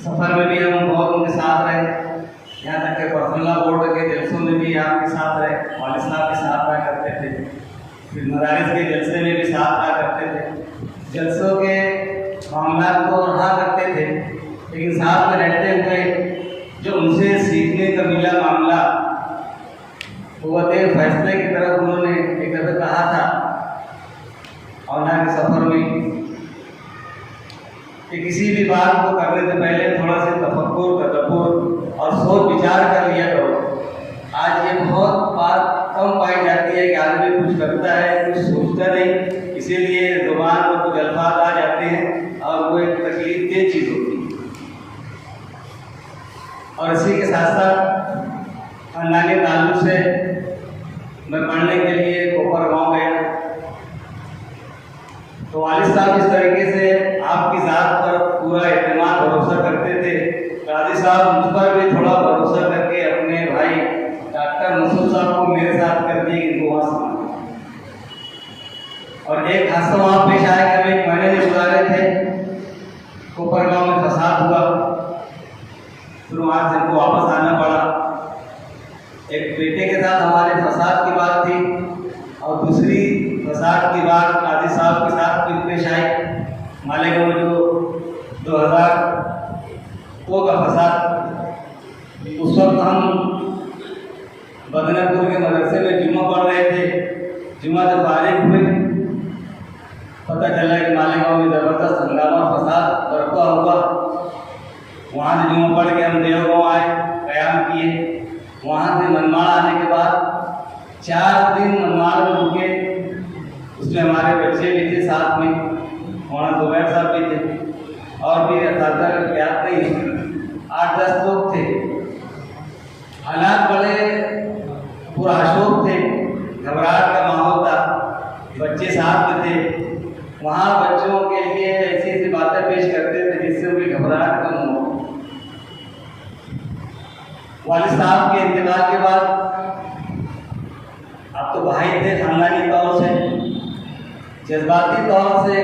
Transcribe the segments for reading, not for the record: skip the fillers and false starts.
سفر میں بھی ہم بہت ان کے ساتھ رہے، یہاں تک کہ پرسنل بورڈ کے جلسوں میں بھی آپ کے ساتھ رہے، والد صاحب کے ساتھ رہا کرتے تھے، پھر مدارس کے جلسے میں بھی ساتھ رہا کرتے تھے، جلسوں کے معاملات کو رہا کرتے تھے، لیکن ساتھ میں رہتے ہوئے جو ان سے سیکھنے کا ملا معاملہ، قوت فیصلے کی طرف انہوں نے ایک دفعہ کہا تھا اونا کے سفر میں کہ کسی بھی بات کو کرنے سے پہلے تھوڑا سا تفکر، تدبر اور سوچ وچار کر لیا کرو۔ آج یہ بہت بات کم پائی جاتی ہے کہ آدمی کچھ کرتا ہے، کچھ سوچتا نہیں، اسی لیے زبان پر کچھ الفاظ آ جاتے ہیں اور وہ ایک تکلیف دہ چیز ہوتی ہے۔ اور اسی کے ساتھ ساتھ خاندانی تعلق سے میں پڑھنے کے لیے کوپر گاؤں گیا تو والد صاحب اس طریقے سے آپ کی ذات پر پورا اعتماد بھروسہ کرتے تھے۔ قاضی صاحب مجھ پر بھی تھوڑا بھروسہ کر کے اپنے بھائی ڈاکٹر مسعود صاحب کو میرے ساتھ کر دیے کہ ان کو وہاں سمجھا، اور ایک حادثہ وہاں پیش آیا کہ ہم ایک مہینے میں گزارے تھے، کوپر گاؤں میں فساد ہوا، پھر وہاں سے ہم کو واپس آنا پڑا۔ ایک بیٹے کے ساتھ ہمارے فساد کی بات تھی اور دوسری فساد کی بات قاضی صاحب کے ساتھ بھی پیش آئی۔ مالیگاؤں میں جو 2002 کا فساد، اس وقت ہم بدنہ پور کے مدرسے میں جمعہ پڑھ رہے تھے، جمعہ سے فارغ ہوئے، پتہ چلا کہ مالیگاؤں میں زبردست ہنگامہ فساد برپا ہوا۔ وہاں سے جمعہ پڑھ کے ہم دیوگاؤں آئے، قیام کیے۔ وہاں سے منماڑ آنے کے بعد 4 دن منماڑ میں رکے، اس میں ہمارے بچے بھی تھے ساتھ میں، مولانا زبیر صاحب بھی تھے اور بھی اساتذہ کا یاد نہیں، 8-10 لوگ تھے۔ حالات بڑے پراشوب تھے، گھبراہٹ کا ماحول تھا، بچے ساتھ میں تھے۔ وہاں بچوں کے لیے ایسی ایسی باتیں پیش کرتے تھے جس سے ان کی گھبراہٹ کم ہو۔ والد صاحب کے انتقال کے بعد اب تو بھائی تھے، خاندانی طور سے جذباتی طور سے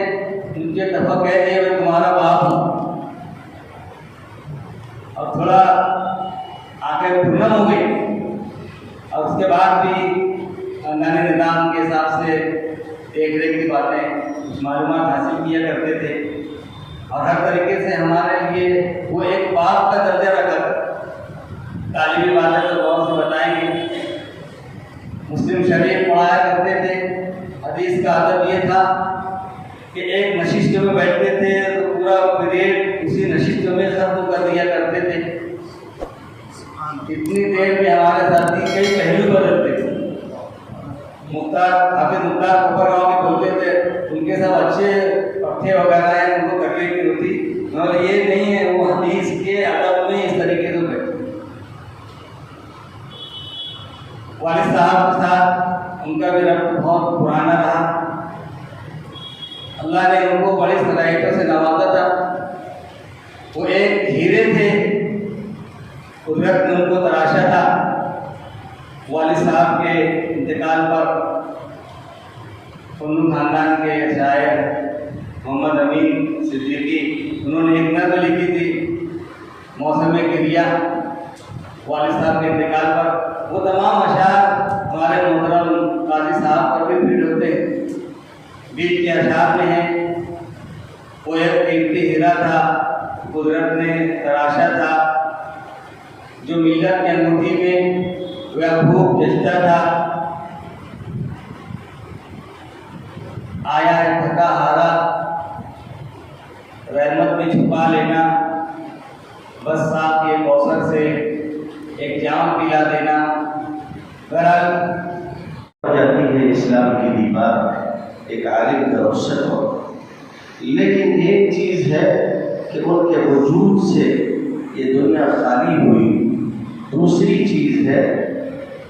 مجھے دفعہ کہہ دیا میں تمہارا باپ ہوں، اور تھوڑا آنکھیں پرنم ہو گئی، اور اس کے بعد بھی خاندانی نظام کے حساب سے دیکھ ریکھ کی باتیں کچھ معلومات حاصل کیا کرتے تھے، اور ہر طریقے سے ہمارے لیے وہ ایک باپ کا درجہ رکھا۔ تعلیمی باتیں تو بہت سے بتائیں گے، مسلم شریف پڑھایا کرتے تھے۔ حدیث کا ادب یہ تھا کہ ایک نشست میں بیٹھتے تھے تو پورا پیریڈ اسی نشست میں ختم کر دیا کرتے تھے۔ اتنی دیر میں ہمارے ساتھی کئی پہلو بدلتے تھے۔ حافظ مختار کوپر گاؤں کے بولتے تھے ان کے سب اچھے پٹھے وغیرہ ہیں، ان کو تکلیف نہیں ہوتی، مگر یہ نہیں ہے، وہ حدیث کے ادب میں اس طریقے سے بیٹھتے۔ والد صاحب کے ساتھ ان کا بھی ربط بہت پرانا رہا، اللہ نے ان کو بڑی صلاحیتوں سے نوازا تھا۔ وہ ایک ہیرے تھے، قدرت نے ان کو تراشا تھا۔ والد صاحب کے انتقال پر فنون خاندان کے شاعر محمد امین صدیقی انہوں نے ایک نظم لکھی تھی، موسم گریہ، والد صاحب کے انتقال پر۔ وہ تمام اشعار ہمارے محترم قاضی صاحب پر بھی فیڈ ہوتے ہیں۔ بیچ کے اشعار میں ہیں، وہ ایک قیمتی ہیرا تھا، قدرت نے تراشا تھا، جو ملت کی انگوٹھی میں خوب جچتا تھا، آیا ہے تھکا ہارا، رحمت میں چھپا لینا، بس ساتھ کے کوثر سے ایک جام پلا دینا۔ بہرحال ہو جاتی ہے اسلام کی دیوار ایک عالم کا رخصت ہو، لیکن ایک چیز ہے کہ ان کے وجود سے یہ دنیا خالی ہوئی، دوسری چیز ہے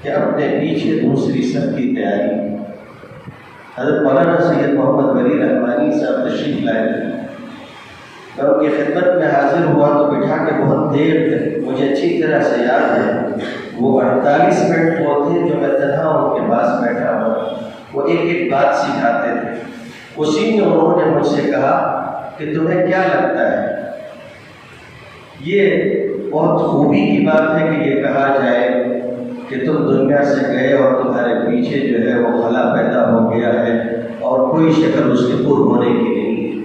کہ اپنے پیچھے دوسری سب کی تیاری۔ حضرت مولانا سید محمد ولی رحمانی صاحب تشریف لائے تھے، میں ان کی خدمت میں حاضر ہوا تو بٹھا کے بہت دیر تک، مجھے اچھی طرح سے یاد ہے، وہ 48 منٹ وہ تھے جو میں تنہا ان کے پاس بیٹھا ہوا، وہ ایک ایک بات سکھاتے تھے۔ اسی میں انہوں نے مجھ سے کہا کہ تمہیں کیا لگتا ہے؟ یہ بہت خوبی کی بات ہے کہ یہ کہا جائے کہ تم دنیا سے گئے اور تمہارے پیچھے جو ہے وہ خلا پیدا ہو گیا ہے اور کوئی شکل اس کے پر ہونے کی نہیں ہے۔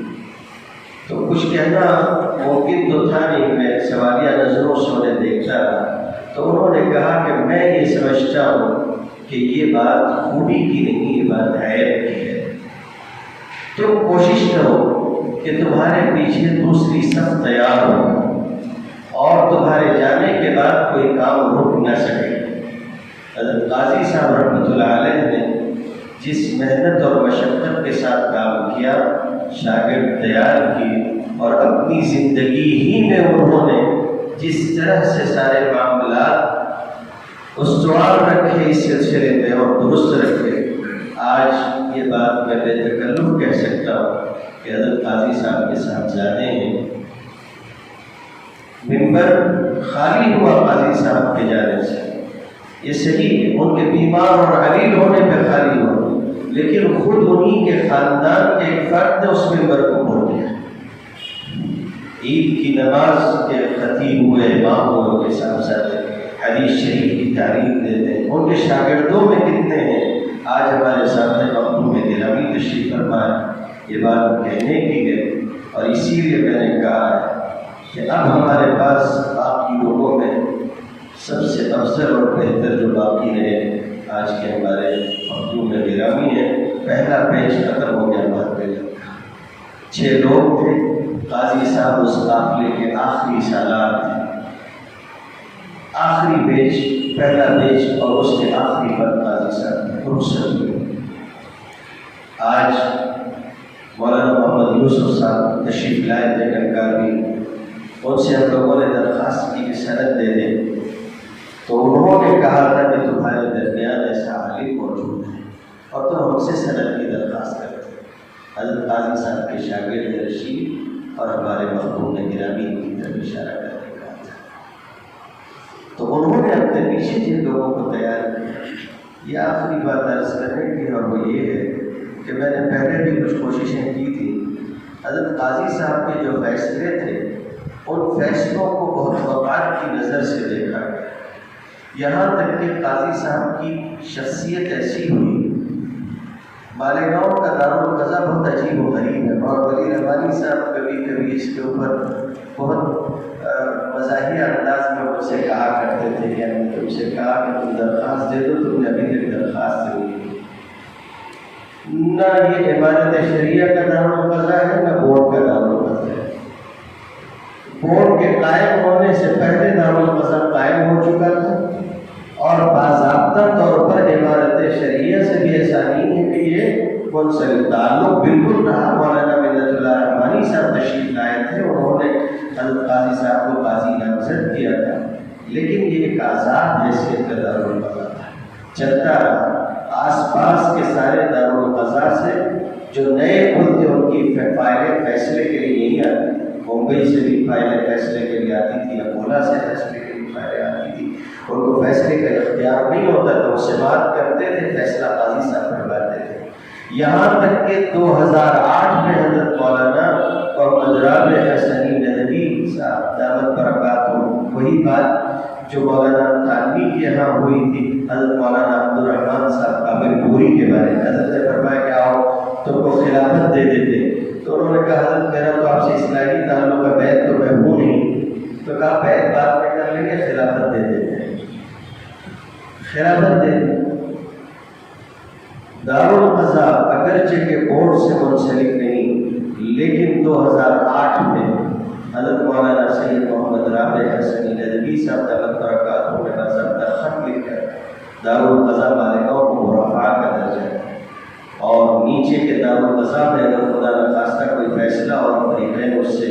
تو کچھ کہنا ممکن تو تھا نہیں، میں سوالیہ نظروں سے انہیں دیکھتا رہا، تو انہوں نے کہا کہ میں یہ سمجھتا ہوں کہ یہ بات خوبی کی نہیں، یہ بات عیب کی ہے۔ تم کوشش کرو کہ تمہارے پیچھے دوسری صف تیار ہو اور تمہارے جانے کے بعد کوئی کام رک نہ سکے۔ حضرت قاضی صاحب رحمۃ اللہ علیہ نے جس محنت اور مشقت کے ساتھ کام کیا، شاگرد تیار کی، اور اپنی زندگی ہی میں انہوں نے جس طرح سے سارے معاملات استوار رکھے اس سلسلے میں اور درست رکھے، آج یہ بات میں بے تکلف کہہ سکتا ہوں کہ حضرت قاضی صاحب کے صاحبزادے ہیں۔ ممبر خالی ہوا قاضی صاحب کے جانے سے، یہ صحیح ہے، ان کے بیمار اور علیل ہونے پہ خالی ہوا، لیکن خود انہی کے خاندان کے ایک فرد نے اس ممبر کو بھول دیا۔ عید کی نماز کے خطیب ہوئے، امام ہوئے، ان کے صاحبزادے حدیث شریف کی تعلیم دیتے ہیں، ان کے شاگردوں میں کتنے ہیں آج ہمارے سامنے مخدوم گرامی تشریف فرمائے۔ یہ بات کہنے کی ہے، اور اسی لیے میں نے کہا ہے کہ اب ہمارے پاس باقی لوگوں میں سب سے افضل اور بہتر جو باقی رہے آج کے ہمارے مخدوم گرامی ہیں۔ پہلا پیج ختم ہو گیا بات پہ، 6 لوگ تھے، قاضی صاحب اس قافلے کے آخری سالات تھے۔ آخری پیج، پہلا پیج اور اس کے آخری پر قاضی صاحب رخصت ہوئے۔ آج مولانا محمد یوسف صاحب تشریف لائے تھے کنکاروی، ان سے ہم لوگوں نے درخواست کی کہ سند دے دیں، تو انہوں نے کہا تھا کہ تمہارے درمیان ایسا عالم موجود ہے اور تم ہم سے سند کی درخواست کرتے ہیں۔ حضرت قاضی صاحب کے شاگرد رشید اور ہمارے مخدوم گرامی کی طرف اشارہ کر کے کہا تھا، تو انہوں نے اپنے پیچھے جن لوگوں کو تیار کیا۔ یہ آخری بات عرض کرنے کی، اور وہ یہ ہے کہ میں نے پہلے بھی کچھ کوششیں کی تھی۔ حضرت قاضی صاحب کے جو فیصلے تھے، ان فیصلوں کو بہت وقار کی نظر سے دیکھا گیا، یہاں تک کہ قاضی صاحب کی شخصیت ایسی ہوئی۔ مالیگاؤں کا دارالقضا بہت عجیب و غریب ہے، اور ولی رحمانی صاحب کبھی کبھی اس کے اوپر بہت مزاحیہ انداز میں مجھ سے کہا کرتے تھے کہ میں تم سے کہا کہ تم درخواست دے دو، تم نے ابھی تک درخواست نہیں دی۔ نہ یہ عبادت شریعہ کا دارالقضا ہے، نہ بورڈ کا دارالقضا ہے۔ بورڈ کے قائم ہونے سے پہلے دارالقضا قائم ہو چکا تھا، اور باضابطہ طور پر عبادت شریعہ سے بھی ایسا نہیں ہے کہ یہ منسلک تعلق بالکل رہا۔ مولانا منت اللہ رحمانی صاحب تشریف لائے تھے، انہوں نے حضرت قاضی صاحب کو قاضی نامزد کیا تھا، لیکن یہ ایک آزاد حیثیت کا دارالقضا تھا، چلتا رہا۔ آس پاس کے سارے دارالقضا سے جو نئے کھلتے ان کی فائلیں فیصلے کے لیے نہیں آتی، ممبئی سے بھی فائلیں فیصلے کے لیے آتی تھی، اکولا سے فیصلے کے لیے فائلیں آتی تھی، ان کو فیصلے کا اختیار نہیں ہوتا تھا، اس سے بات کرتے تھے، فیصلہ قاضی صاحب کرواتے تھے۔ یہاں تک کہ 2008 میں حضرت مولانا محمد رابع حسنی ندوی صاحب دامت برکاتہ، وہی بات جو مولانا تھانوی کے یہاں ہوئی تھی حضرت مولانا عبدالرحمن صاحب قابل پوری کے بارے میں، حضرت نے فرمایا کہ آؤ تم کو خلافت دے دیتے، تو انہوں نے کہا حضرت میرا تو آپ سے اسلامی تعلق کا بیعت تو میں ہوں نہیں، تو کہا بیعت بعد میں کر لیں گے، خلافت دے دیتے ہیں، خلافت دے دیں۔ دارالقضا اگرچہ کے بورڈ سے منسلک نہیں، لیکن 2008 میں حضرت مولانا سید محمد رابع حسنی ندوی صاحب دامت برکاتہ نے باضابطہ خط لکھ کر دارالقضا مالیگاؤں کو مرافعہ کا درجہ ہے، اور نیچے کے دارالقضا میں اگر خدا نخواستہ کوئی فیصلہ اور فریقین اس سے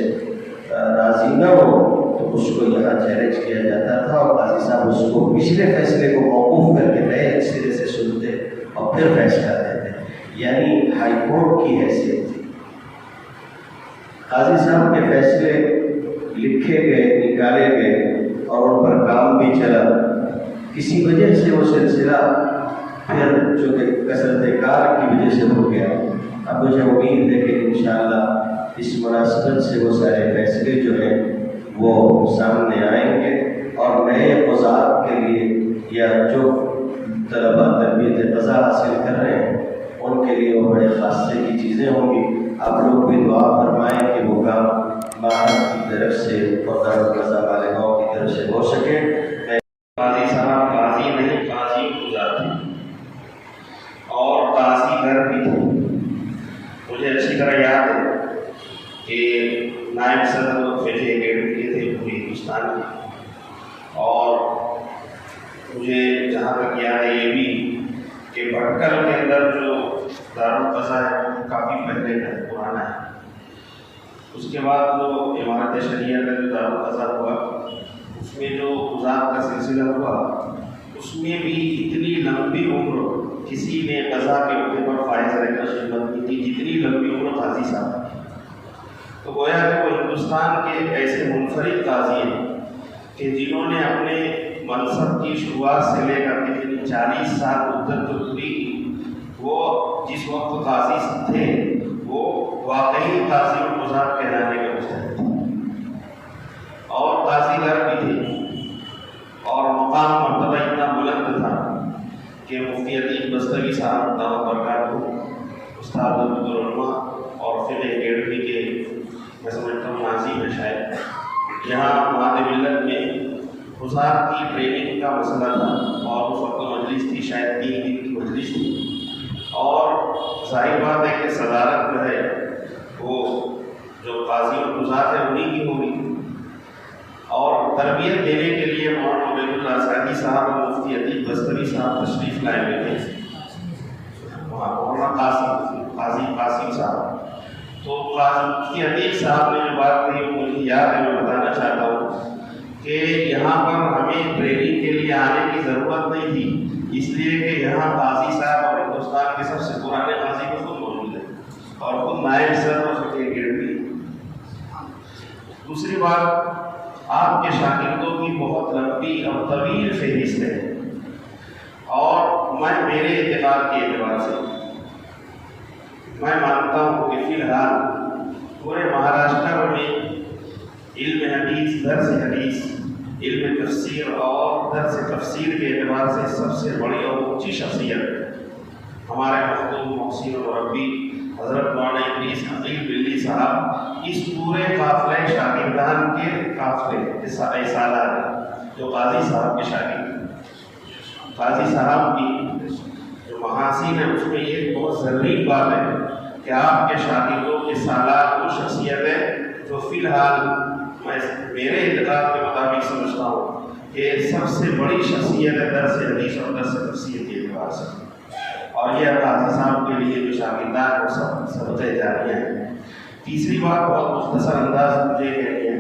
راضی نہ ہو تو اس کو یہاں چیلنج کیا جاتا تھا، اور قاضی صاحب اس کو پچھلے فیصلے کو موقوف کر کے نئے سرے سے سنتے اور پھر فیصلہ دیتے، یعنی ہائی کورٹ کی حیثیت تھی۔ قاضی صاحب کے فیصلے لکھے گئے، نکالے گئے، اور ان پر کام بھی چلا۔ کسی وجہ سے وہ سلسلہ پھر چونکہ کثرت کار کی وجہ سے ہو گیا۔ اب مجھے امید ہے کہ انشاءاللہ اس مناسبت سے وہ سارے فیصلے جو ہیں وہ سامنے آئیں گے، اور نئے قضات کے لیے یا جو طلباء تربیت قضا حاصل کر رہے ہیں ان کے لیے وہ بڑے خاصے کی چیزیں ہوں گی۔ آپ لوگ بھی دعا فرمائیں کہ وہ کام معہد کی طرف سے اور دارالقضا مالیگاؤں کی طرف سے ہو سکے۔ قاضی صاحب قاضی نہیں، قاضی گزار تھے اور قاضی گھر بھی تھے۔ مجھے اچھی طرح یاد ہے کہ نائب صدر فقہ اکیڈمی کے تھے پورے ہندوستان میں، اور مجھے جہاں تک یاد ہے یہ بھی کہ بھٹکل کے اندر جو دارالقضا ہے وہ کافی پہلے کا پرانا ہے۔ اس کے بعد جو عمارت شریعہ کا جو دارالقضا ہوا اس میں جو قضات کا سلسلہ ہوا اس میں بھی اتنی لمبی عمر کسی نے قضا کے عہدے پر فائز رہ کر خدمت کی تھی جتنی لمبی عمر قاضی صاحب کی۔ تو گویا کہ وہ ہندوستان کے ایک ایسے منفرد قاضی ہیں کہ جنہوں نے اپنے منصب کی شروعات سے لے کر کے 40 سال مدت جو پوری وہ جس وقت قاضی تھے وہ واقعی قاضی القضات کہلانے کے مستحق تھے، اور قاضی گھر بھی تھے، اور مقام مرتبہ اتنا بلند تھا کہ مفتی عتیق بستوی صاحب دعوت برکاتہ استاد العلماء اور فقہ اکیڈمی کے میں سمجھتا ہوں ناظم ہیں شاید، یہاں معہد ملت میں قضات کی ٹریننگ کا مسئلہ تھا، اور اس وقت مجلس تھی شاید 3 دن کی مجلس تھی، اور ظاہر بات ہے کہ صدارت جو ہے وہ جو قاضی القضات ہے انہیں کی ہوگی، اور تربیت دینے کے لیے مولانا عبید اللہ سعدی صاحب اور مفتی عتیق بستوی صاحب تشریف لائے ہوئے تھے، مولانا قاسم صاحب۔ تو مفتی عتیق صاحب نے جو بات کہی وہ مجھے یاد ہے، میں بتانا چاہتا ہوں کہ یہاں پر ہمیں ٹریننگ کے لیے آنے کی ضرورت نہیں تھی، اس لیے کہ یہاں قاضی صاحب اور ہندوستان کے سب سے پرانے قاضی کو خود موجود ہے اور خود نائب صدر فقہ اکیڈمی۔ دوسری بات، آپ کے شاگردوں کی بہت لمبی اور طویل فہرست ہے، اور میں میرے اعتقاد کے اعتبار سے میں مانتا ہوں کہ فی الحال پورے مہاراشٹر میں علم حدیث، درس حدیث، علم تفسیر اور درس تفسیر کے اعتبار سے سب سے بڑی اور اونچی شخصیت ہمارے مخدوم محسن مربی حضرت مولانا ادریس عقیل بلی صاحب اس پورے قافلے شاگردان کے قافلے سالار جو قاضی صاحب کے شاگرد، قاضی صاحب کی جو محاسن ہے اس میں یہ بہت ضروری بات ہے کہ آپ کے شاگردوں کے سالار وہ شخصیت ہے جو فی الحال میں میرے اعتقاد کے مطابق سمجھتا ہوں کہ سب سے بڑی شخصیت ہے درس حدیث اور درس تفسیر کے اعتبار سے، اور یہ قاضی صاحب کے لیے جو شاگردان وہ سب صدقہ جاریہ ہیں۔ تیسری بات بہت مختصر انداز مجھے کہنی ہے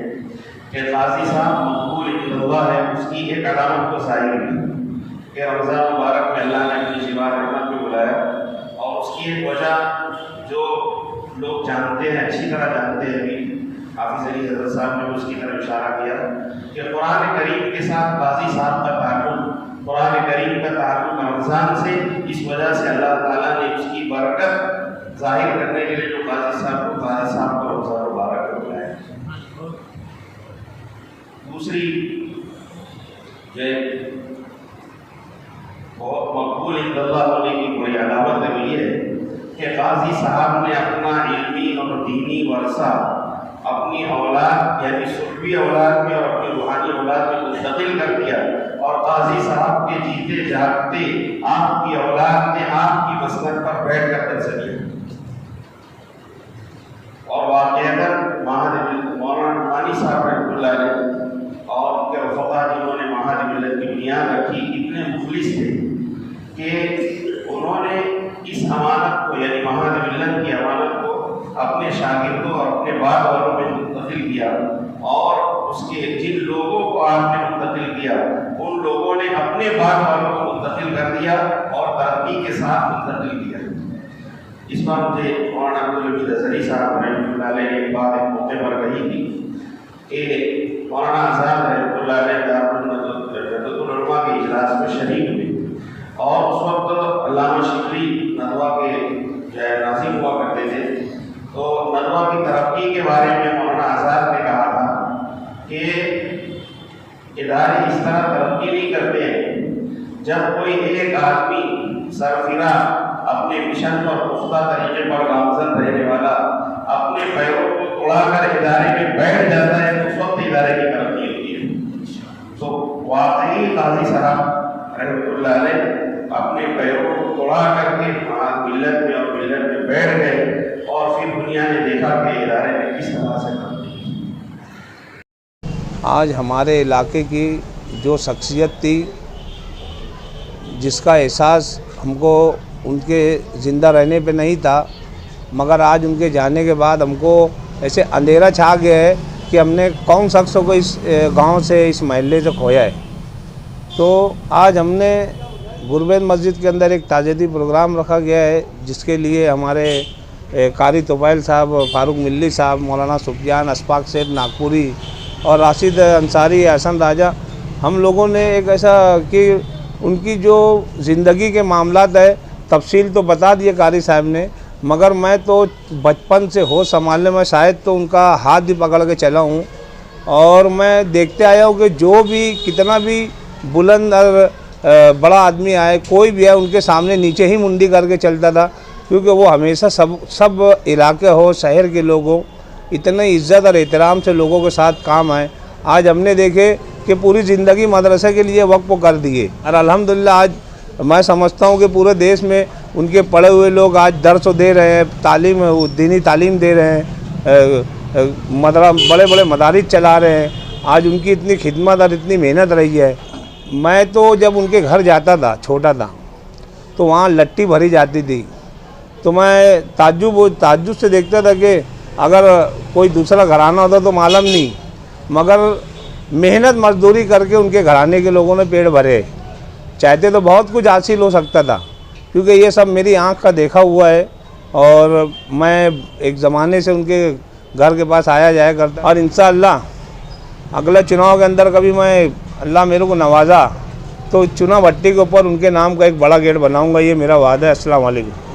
کہ قاضی صاحب مقبول عند اللہ ہے، اس کی ایک علامت کو ظاہر کی کہ رمضان مبارک میں اللہ نے اپنی شفاء رحمت میں بلایا، اور اس کی ایک وجہ جو لوگ جانتے ہیں، اچھی طرح جانتے ہیں، حافظ علی حضرت صاحب نے اس کی طرف اشارہ کیا کہ قرآن کریم کے ساتھ قاضی صاحب کا تعلق، قرآن کریم کا تعلق رمضان سے، اس وجہ سے اللہ تعالیٰ نے اس کی برکت ظاہر کرنے کے لیے جو قاضی صاحب کو رمضان مبارک میں بلایا۔ دوسری جو بہت مقبول عند اللہ ہونے کی بڑی علامت ہے وہ یہ ہے کہ قاضی صاحب نے اپنا علمی اور دینی ورثہ اپنی اولاد یعنی صحبی اولاد میں اور اپنی روحانی اولاد میں منتقل کر دیا، اور قاضی صاحب کے جیتے جاگتے آپ کی اولاد نے آپ کی مسند پر بیٹھ کر درس دیا، اور واقعتاً مولانا نعمانی صاحب رحمۃ اللہ علیہ اور ان کے رفقا جنہوں نے معہد ملت کی بنیاد رکھی اتنے مخلص تھے کہ انہوں نے اس امانت کو یعنی معہد ملت کی امانت کو اپنے شاگردوں اور اپنے بعد والوں میں منتقل کیا، اور اس کے جن لوگوں کو آپ نے منتقل کیا ان لوگوں نے اپنے بعد والوں کو منتقل کر دیا اور ترقی کے ساتھ منتقل کیا۔ اس بار مجھے مولانا عبدالحمید اظہری صاحب رحمۃ اللہ علیہ نے ایک بات ایک موقع پر کہی تھی کہ مولانا آزاد رحمۃ اللہ علیہ دارالعلوم العلماء کے اجلاس میں شریک ہوئے، اور اس وقت علامہ شبلی ندوہ کے ناظم ہوا کرتے تھے، تو ندوہ کی ترقی کے مولانا آزاد نے کہا تھا کہ ادارے اس طرح ترقی نہیں کرتے ہیں جب کوئی ایک آدمی سرفراہ اپنے مشن پر پختہ طریقے پر گامزن رہنے والا اپنے پیروں کو توڑا کر ادارے میں بیٹھ جاتا ہے تو اس وقت ادارے کی ترقی ہوتی ہے۔ تو واقعی قاضی صاحب رحمۃ اللہ علیہ اپنے پیروں کو توڑا کر کے وہاں ملت میں اور ملت میں بیٹھ گئے اور پھر دنیا نے دیکھا کہ ادارے میں کس طرح سے ترقی۔ آج ہمارے علاقے کی جو شخصیت تھی جس کا احساس ہم کو ان کے زندہ رہنے پہ نہیں تھا، مگر آج ان کے جانے کے بعد ہم کو ایسے اندھیرا چھا گیا ہے کہ ہم نے کون شخص کو اس گاؤں سے اس محلے سے کھویا ہے۔ تو آج ہم نے غربت مسجد کے اندر ایک تعزیتی پروگرام رکھا گیا ہے جس کے لیے ہمارے قاری طفیل صاحب، فاروق ملی صاحب، مولانا سفیان، اشفاق سیٹھ ناگپوری اور راشد انصاری، احسن راجہ، ہم لوگوں نے ایک ایسا کہ ان کی جو زندگی کے معاملات ہے تفصیل تو بتا دیے قاری صاحب نے، مگر میں تو بچپن سے ہوش سنبھالنے میں شاید تو ان کا ہاتھ بھی پکڑ کے چلا ہوں، اور میں دیکھتے آیا ہوں کہ جو بھی کتنا بھی بلند اور بڑا آدمی آئے، کوئی بھی ہے ان کے سامنے نیچے ہی منڈی کر کے چلتا تھا، کیونکہ وہ ہمیشہ سب علاقے ہو، شہر کے لوگ ہوں، اتنے عزت اور احترام سے لوگوں کے ساتھ کام آئے۔ آج ہم نے دیکھے کہ پوری زندگی مدرسے کے لیے وقف کر دیے، اور الحمدللہ آج میں سمجھتا ہوں کہ پورے دیش میں ان کے پڑھے ہوئے لوگ آج درس دے رہے ہیں، تعلیم دینی تعلیم دے رہے ہیں، بڑے بڑے مدارس چلا رہے ہیں۔ آج ان کی اتنی خدمت اور اتنی محنت رہی ہے۔ میں تو جب ان کے گھر جاتا تھا چھوٹا تھا تو وہاں لٹی بھری جاتی تھی، تو میں تعجب سے دیکھتا تھا کہ اگر کوئی دوسرا گھرانہ ہوتا تو معلوم نہیں، مگر محنت مزدوری کر کے ان کے گھرانے کے لوگوں نے پیٹ بھرے۔ چاہتے تو بہت کچھ حاصل ہو سکتا تھا، کیونکہ یہ سب میری آنکھ کا دیکھا ہوا ہے، اور میں ایک زمانے سے ان کے گھر کے پاس آیا جایا کرتا، اور انشاءاللہ اگلے چناؤ کے اندر کبھی میں اللہ میرے کو نوازا تو چنا بھٹی کے اوپر ان کے نام کا ایک بڑا گیٹ بناؤں گا، یہ میرا وعدہ ہے۔ السلام علیکم۔